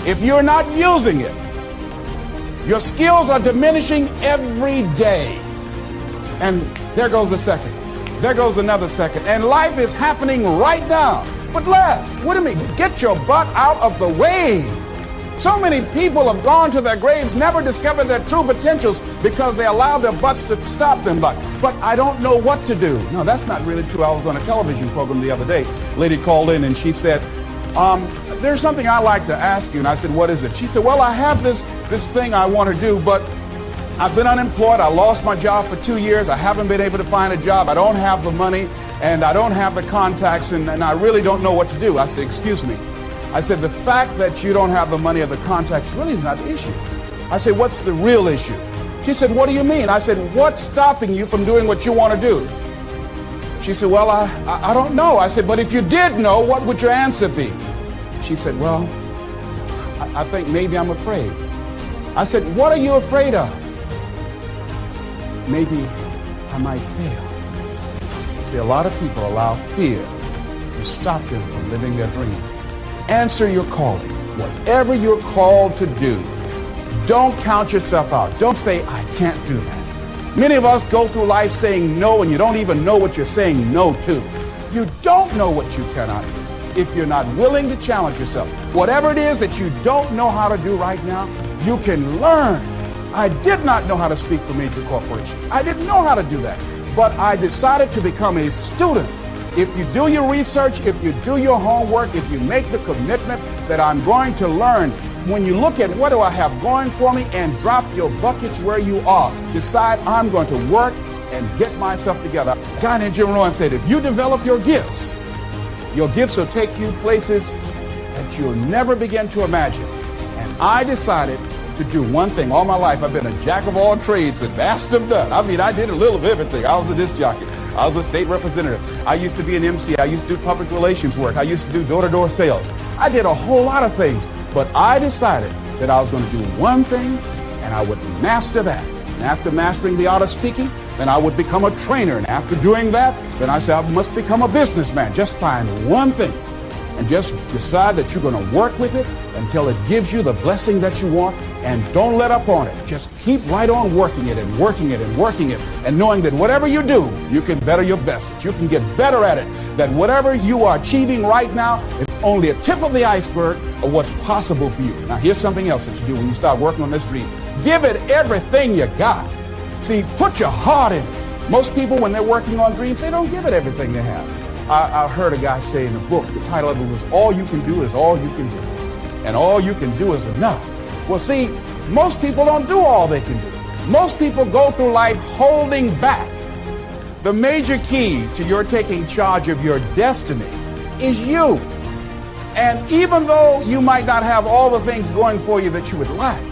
if you're not using it, your skills are diminishing every day. And there goes a second. There goes another second. And life is happening right now. But Les, what do you mean? Get your butt out of the way. So many people have gone to their graves, never discovered their true potentials because they allowed their butts to stop them. But I don't know what to do. No, that's not really true. I was on a television program the other day. A lady called in and she said, there's something I'd like to ask you. And I said, what is it? She said, well, I have this thing I want to do, but I've been unemployed. I lost my job for 2 years. I haven't been able to find a job. I don't have the money and I don't have the contacts and I really don't know what to do. I said, excuse me. I said, the fact that you don't have the money or the contacts really is not the issue. I said, what's the real issue? She said, what do you mean? I said, what's stopping you from doing what you want to do? She said, well, I don't know. I said, but if you did know, what would your answer be? She said, well, I think maybe I'm afraid. I said, what are you afraid of? Maybe I might fail. See, a lot of people allow fear to stop them from living their dream. Answer your calling. Whatever you're called to do, don't count yourself out. Don't say, I can't do that. Many of us go through life saying no, and you don't even know what you're saying no to. You don't know what you cannot do if you're not willing to challenge yourself. Whatever it is that you don't know how to do right now, you can learn. I did not know how to speak for major corporations. I didn't know how to do that. But I decided to become a student. If you do your research, if you do your homework, if you make the commitment that I'm going to learn, when you look at what do I have going for me and drop your buckets where you are, decide I'm going to work and get myself together. A guy named Jim Rohn said, if you develop your gifts will take you places that you'll never begin to imagine. And I decided to do one thing. All my life I've been a jack of all trades and master of none. I mean, I did a little of everything. I was a disc jockey. I was a state representative. I used to be an MC. I used to do public relations work. I used to do door-to-door sales. I did a whole lot of things. But I decided that I was going to do one thing and I would master that. And after mastering the art of speaking, then I would become a trainer. And after doing that, then I said I must become a businessman. Just find one thing and just decide that you're going to work with it until it gives you the blessing that you want, and don't let up on it. Just keep right on working it and working it and working it, and knowing that whatever you do, you can better your best, that you can get better at it, that whatever you are achieving right now, it's only a tip of the iceberg of what's possible for you. Now here's something else that you do when you start working on this dream. Give it everything you got. See, put your heart in it. Most people, when they're working on dreams, they don't give it everything they have. I heard a guy say in a book, the title of it was, All You Can Do Is All You Can Do. And all you can do is enough. Well, see, most people don't do all they can do. Most people go through life holding back. The major key to your taking charge of your destiny is you. And even though you might not have all the things going for you that you would like,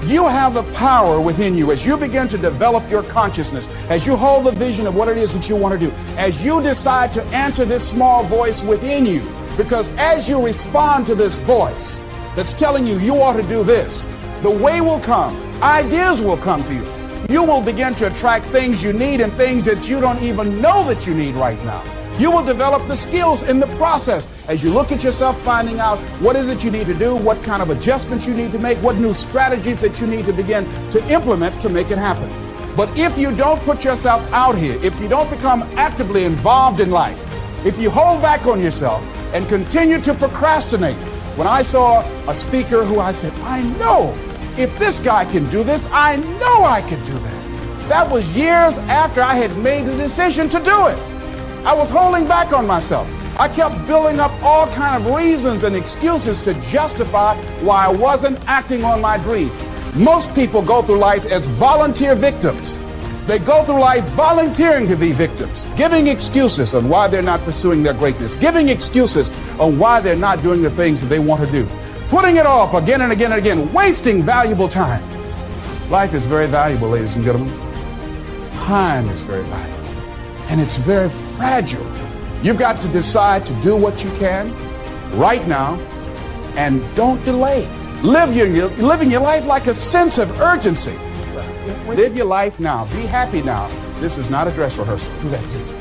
you have the power within you as you begin to develop your consciousness, as you hold the vision of what it is that you want to do, as you decide to answer this small voice within you. Because as you respond to this voice that's telling you you ought to do this, the way will come, ideas will come to you. You will begin to attract things you need and things that you don't even know that you need right now. You will develop the skills in the process as you look at yourself, finding out what is it you need to do, what kind of adjustments you need to make, what new strategies that you need to begin to implement to make it happen. But if you don't put yourself out here, if you don't become actively involved in life, if you hold back on yourself and continue to procrastinate. When I saw a speaker who I said, I know if this guy can do this, I know I can do that. That was years after I had made the decision to do it. I was holding back on myself. I kept building up all kinds of reasons and excuses to justify why I wasn't acting on my dream. Most people go through life as volunteer victims. They go through life volunteering to be victims, giving excuses on why they're not pursuing their greatness, giving excuses on why they're not doing the things that they want to do, putting it off again and again and again, wasting valuable time. Life is very valuable, ladies and gentlemen. Time is very valuable. And it's very fragile. You've got to decide to do what you can right now and don't delay. Living your life like a sense of urgency. Live your life now. Be happy now. This is not a dress rehearsal. Do that, please.